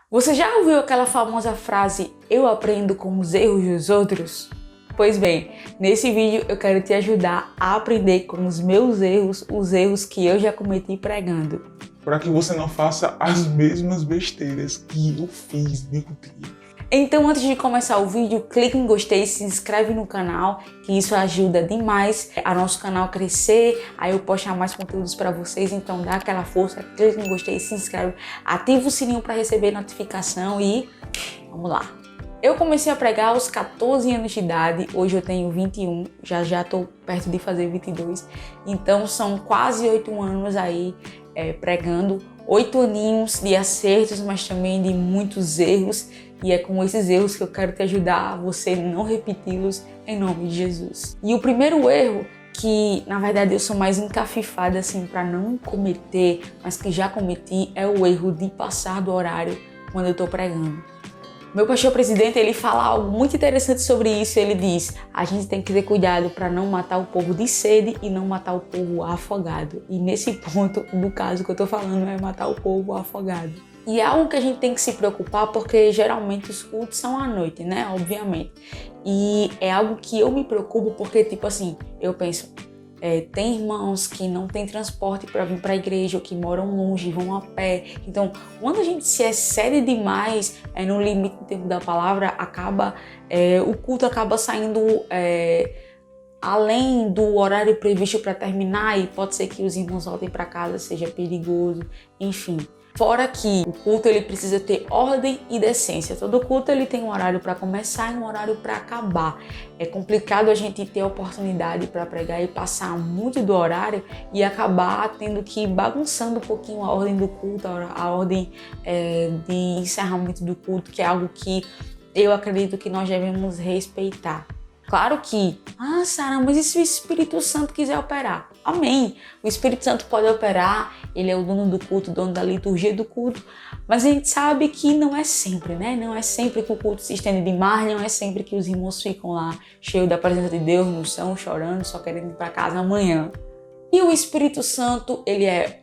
Você já ouviu aquela famosa frase, eu aprendo com os erros dos outros? Pois bem, nesse vídeo eu quero te ajudar a aprender com os meus erros, os erros que eu já cometi pregando. Para que você não faça as mesmas besteiras que eu fiz, meu Deus. Então, antes de começar o vídeo, clique em gostei, se inscreve no canal, que isso ajuda demais a nosso canal crescer, aí eu postar mais conteúdos para vocês, então dá aquela força, clique em gostei, se inscreve, ativa o sininho para receber notificação e vamos lá. Eu comecei a pregar aos 14 anos de idade, hoje eu tenho 21, já tô perto de fazer 22, então são quase 8 anos aí pregando, 8 aninhos de acertos, mas também de muitos erros, e é com esses erros que eu quero te ajudar a você não repeti-los em nome de Jesus. E o primeiro erro, que na verdade eu sou mais encafifada assim para não cometer, mas que já cometi, é o erro de passar do horário quando eu tô pregando. Meu pastor presidente, ele fala algo muito interessante sobre isso. Ele diz, a gente tem que ter cuidado para não matar o povo de sede e não matar o povo afogado. E nesse ponto, no caso que eu tô falando, é matar o povo afogado. E é algo que a gente tem que se preocupar porque geralmente os cultos são à noite, né? Obviamente. E é algo que eu me preocupo porque, tipo assim, eu penso, tem irmãos que não têm transporte para vir para a igreja ou que moram longe, vão a pé. Então, quando a gente se excede demais no limite do tempo da palavra, o culto acaba saindo além do horário previsto para terminar e pode ser que os irmãos voltem para casa, seja perigoso, enfim. Fora que o culto ele precisa ter ordem e decência. Todo culto ele tem um horário para começar e um horário para acabar. É complicado a gente ter a oportunidade para pregar e passar muito do horário e acabar tendo que ir bagunçando um pouquinho a ordem do culto, a ordem de encerramento do culto, que é algo que eu acredito que nós devemos respeitar. Claro que, Sara, mas e se o Espírito Santo quiser operar? Amém! O Espírito Santo pode operar, ele é o dono do culto, dono da liturgia do culto, mas a gente sabe que não é sempre, né? Não é sempre que o culto se estende demais, não é sempre que os irmãos ficam lá cheios da presença de Deus no chão, chorando, só querendo ir para casa amanhã. E o Espírito Santo, ele é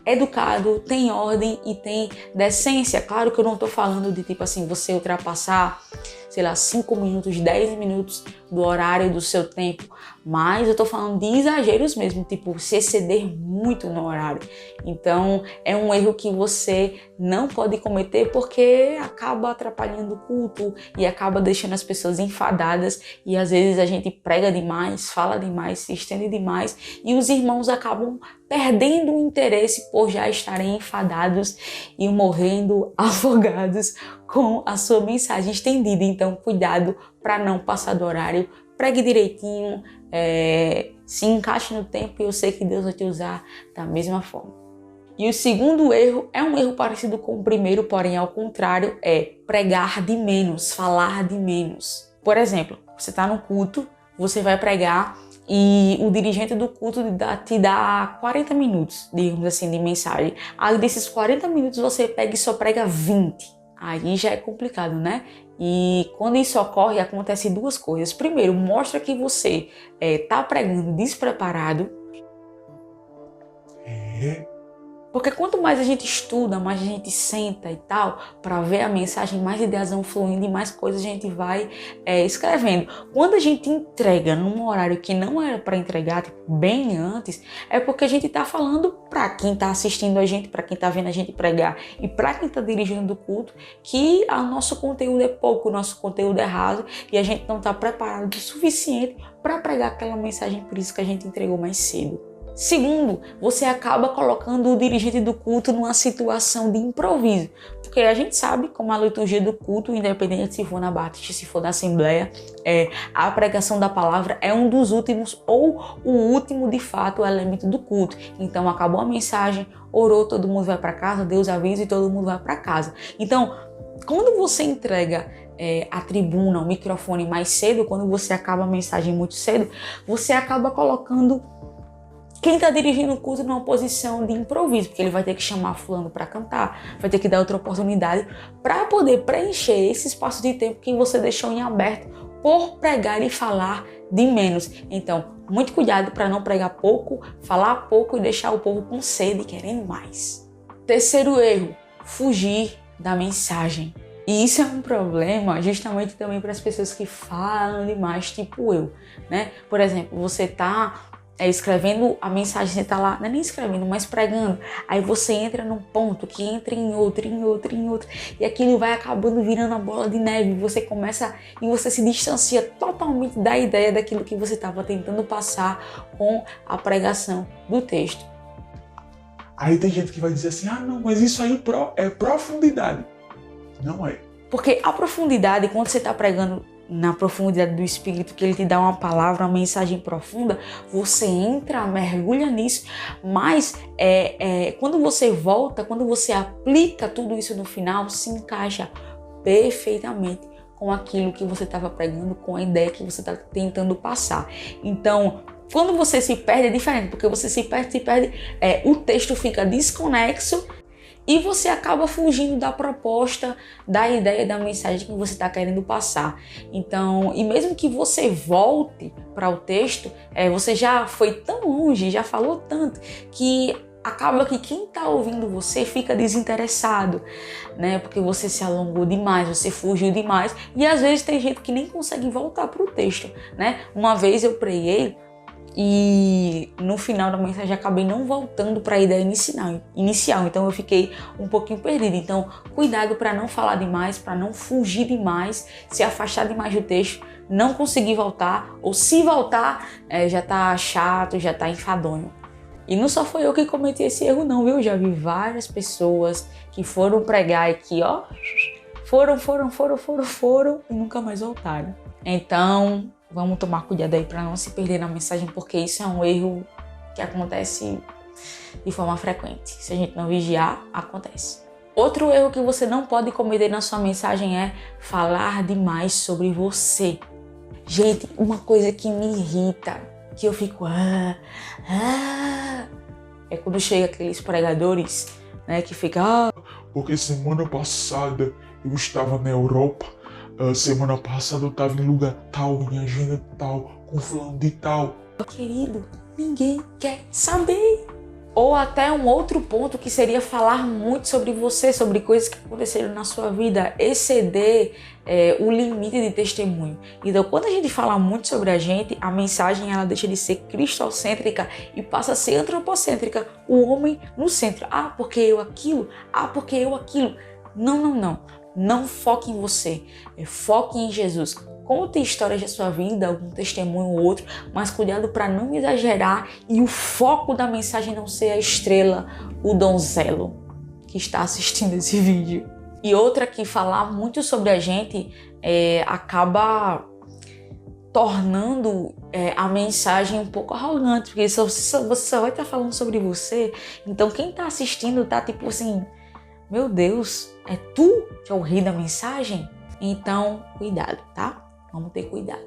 educado, tem ordem e tem decência. Claro que eu não tô falando de tipo assim, você ultrapassar, sei lá, 5 minutos, 10 minutos do horário do seu tempo, mas eu tô falando de exageros mesmo, tipo, se exceder muito no horário. Então, é um erro que você não pode cometer porque acaba atrapalhando o culto e acaba deixando as pessoas enfadadas e às vezes a gente prega demais, fala demais, se estende demais e os irmãos acabam perdendo o interesse por já estarem enfadados e morrendo afogados com a sua mensagem estendida. Então, cuidado para não passar do horário, pregue direitinho, se encaixe no tempo e eu sei que Deus vai te usar da mesma forma. E o segundo erro é um erro parecido com o primeiro, porém ao contrário, é pregar de menos, falar de menos. Por exemplo, você está no culto, você vai pregar e o dirigente do culto te dá 40 minutos, digamos assim, de mensagem. Aí desses 40 minutos você pega e só prega 20. Aí já é complicado, né? E quando isso ocorre, acontecem duas coisas. Primeiro, mostra que você tá pregando despreparado. Porque quanto mais a gente estuda, mais a gente senta e tal, para ver a mensagem, mais ideias vão fluindo e mais coisas a gente vai escrevendo. Quando a gente entrega num horário que não era para entregar, tipo, bem antes, é porque a gente está falando para quem está assistindo a gente, para quem está vendo a gente pregar e para quem está dirigindo o culto, que o nosso conteúdo é pouco, o nosso conteúdo é raso e a gente não está preparado o suficiente para pregar aquela mensagem, por isso que a gente entregou mais cedo. Segundo, você acaba colocando o dirigente do culto numa situação de improviso, porque a gente sabe como a liturgia do culto, independente se for na Batista, se for na Assembleia, a pregação da palavra é um dos últimos ou o último de fato o elemento do culto. Então acabou a mensagem, orou, todo mundo vai para casa, Deus avisa e todo mundo vai para casa. Então, quando você entrega a tribuna, o microfone mais cedo, quando você acaba a mensagem muito cedo, você acaba colocando quem está dirigindo o culto numa posição de improviso, porque ele vai ter que chamar fulano para cantar, vai ter que dar outra oportunidade para poder preencher esse espaço de tempo que você deixou em aberto por pregar e falar de menos. Então, muito cuidado para não pregar pouco, falar pouco e deixar o povo com sede, querendo mais. Terceiro erro, fugir da mensagem. E isso é um problema justamente também para as pessoas que falam demais, tipo eu, né? Por exemplo, você tá escrevendo a mensagem, você tá lá, não é nem escrevendo, mas pregando. Aí você entra num ponto que entra em outro, e aquilo vai acabando virando a bola de neve. Você começa e você se distancia totalmente da ideia daquilo que você estava tentando passar com a pregação do texto. Aí tem gente que vai dizer assim, não, mas isso aí é profundidade. Não é. Porque a profundidade, quando você está pregando na profundidade do Espírito, que ele te dá uma palavra, uma mensagem profunda, você entra, mergulha nisso, mas quando você volta, quando você aplica tudo isso no final, se encaixa perfeitamente com aquilo que você estava pregando, com a ideia que você está tentando passar. Então, quando você se perde, é diferente, porque você se perde, o texto fica desconexo, e você acaba fugindo da proposta, da ideia, da mensagem que você está querendo passar. Então, e mesmo que você volte para o texto, você já foi tão longe, já falou tanto, que acaba que quem está ouvindo você fica desinteressado, né? Porque você se alongou demais, você fugiu demais. E às vezes tem gente que nem consegue voltar para o texto, né? Uma vez eu preguei, e no final da mensagem acabei não voltando para a ideia inicial, então eu fiquei um pouquinho perdida. Então, cuidado para não falar demais, para não fugir demais, se afastar demais do texto, não conseguir voltar, ou se voltar, já tá chato, já tá enfadonho. E não só foi eu que cometi esse erro não, viu? Já vi várias pessoas que foram pregar e que, foram e nunca mais voltaram. Então, vamos tomar cuidado aí para não se perder na mensagem, porque isso é um erro que acontece de forma frequente. Se a gente não vigiar, acontece. Outro erro que você não pode cometer na sua mensagem é falar demais sobre você. Gente, uma coisa que me irrita, que eu fico... é quando chega aqueles pregadores, né, que ficam... Porque semana passada eu estava na Europa. Semana passada eu estava em lugar tal, em agenda tal, com fulano de tal. Querido, ninguém quer saber. Ou até um outro ponto que seria falar muito sobre você, sobre coisas que aconteceram na sua vida, exceder o limite de testemunho. Então, quando a gente fala muito sobre a gente, a mensagem ela deixa de ser cristocêntrica e passa a ser antropocêntrica, o homem no centro. Porque eu aquilo, porque eu aquilo. Não. Não foque em você, foque em Jesus. Conte histórias da sua vida, algum testemunho ou outro, mas cuidado para não exagerar e o foco da mensagem não ser a estrela, o donzelo que está assistindo esse vídeo. E outra que falar muito sobre a gente acaba tornando a mensagem um pouco arrogante, porque você só vai estar falando sobre você, então quem está assistindo tá tipo assim... Meu Deus, é tu que é o rei da mensagem? Então, cuidado, tá? Vamos ter cuidado.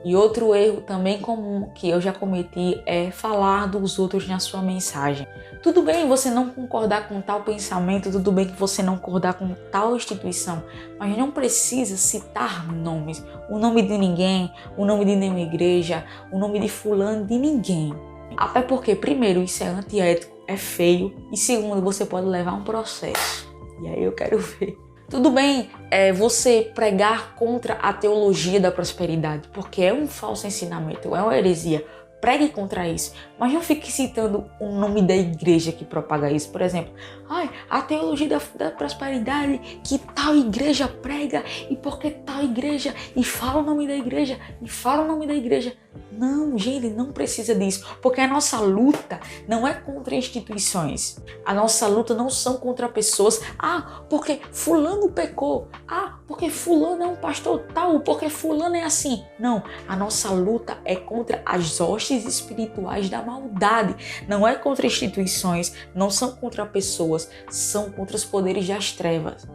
E outro erro também comum que eu já cometi é falar dos outros na sua mensagem. Tudo bem você não concordar com tal pensamento, tudo bem que você não concordar com tal instituição, mas não precisa citar nomes. O nome de ninguém, o nome de nenhuma igreja, o nome de fulano, de ninguém. Até porque, primeiro, isso é antiético, é feio, e segundo, você pode levar um processo. E aí eu quero ver. Tudo bem você pregar contra a teologia da prosperidade, porque é um falso ensinamento, é uma heresia. Pregue contra isso, mas não fique citando o nome da igreja que propaga isso. Por exemplo, a teologia da prosperidade que tal igreja prega e porque tal igreja, e fala o nome da igreja, e fala o nome da igreja. Não, gente, não precisa disso, porque a nossa luta não é contra instituições. A nossa luta não são contra pessoas. Porque fulano pecou. Porque fulano é um pastor tal, porque fulano é assim. Não, a nossa luta é contra as hostes espirituais da maldade. Não é contra instituições, não são contra pessoas, são contra os poderes das trevas.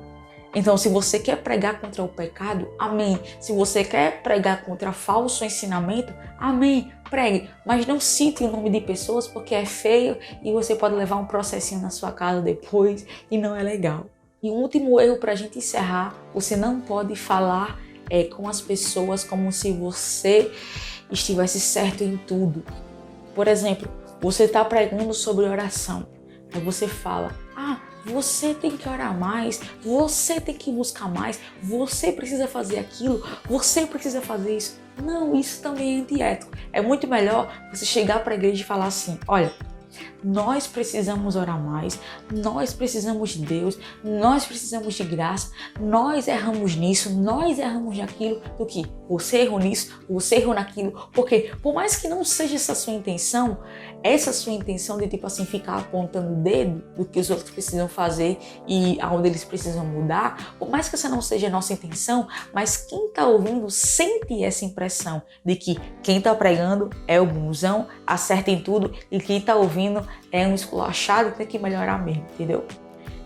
Então, se você quer pregar contra o pecado, amém. Se você quer pregar contra falso ensinamento, amém, pregue. Mas não cite o nome de pessoas porque é feio e você pode levar um processinho na sua casa depois e não é legal. E um último erro para a gente encerrar, você não pode falar com as pessoas como se você estivesse certo em tudo. Por exemplo, você está pregando sobre oração. Aí você fala, você tem que orar mais, você tem que buscar mais, você precisa fazer aquilo, você precisa fazer isso. Não, isso também é antiético. É muito melhor você chegar para a igreja e falar assim, olha, nós precisamos orar mais, nós precisamos de Deus, nós precisamos de graça, nós erramos nisso, nós erramos naquilo, do que você errou nisso, você errou naquilo, porque por mais que não seja essa sua intenção de tipo assim, ficar apontando o dedo do que os outros precisam fazer e aonde eles precisam mudar, por mais que essa não seja a nossa intenção, mas quem está ouvindo sente essa impressão de que quem está pregando é o bonzão, acerta em tudo, e quem está ouvindo é um esculachado e tem que melhorar mesmo, entendeu?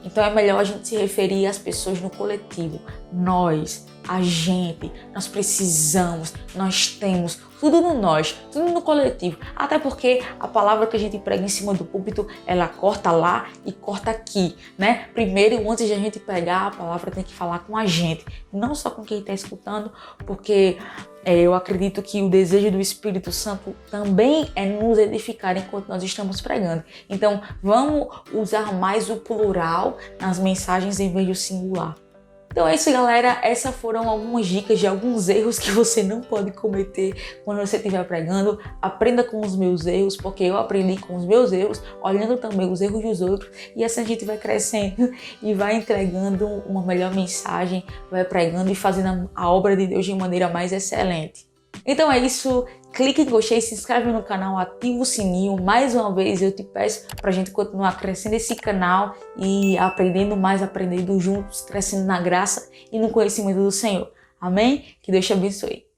Então é melhor a gente se referir às pessoas no coletivo. Nós, a gente, nós precisamos, nós temos, tudo no nós, tudo no coletivo. Até porque a palavra que a gente prega em cima do púlpito, ela corta lá e corta aqui, né? Primeiro, antes de a gente pregar, a palavra tem que falar com a gente, não só com quem está escutando, porque eu acredito que o desejo do Espírito Santo também é nos edificar enquanto nós estamos pregando. Então, vamos usar mais o plural nas mensagens em vez do singular. Então é isso, galera. Essas foram algumas dicas de alguns erros que você não pode cometer quando você estiver pregando. Aprenda com os meus erros, porque eu aprendi com os meus erros, olhando também os erros dos outros. E assim a gente vai crescendo e vai entregando uma melhor mensagem, vai pregando e fazendo a obra de Deus de maneira mais excelente. Então é isso. Clique em gostei, se inscreve no canal, ativa o sininho. Mais uma vez eu te peço pra gente continuar crescendo esse canal e aprendendo mais, aprendendo juntos, crescendo na graça e no conhecimento do Senhor. Amém? Que Deus te abençoe.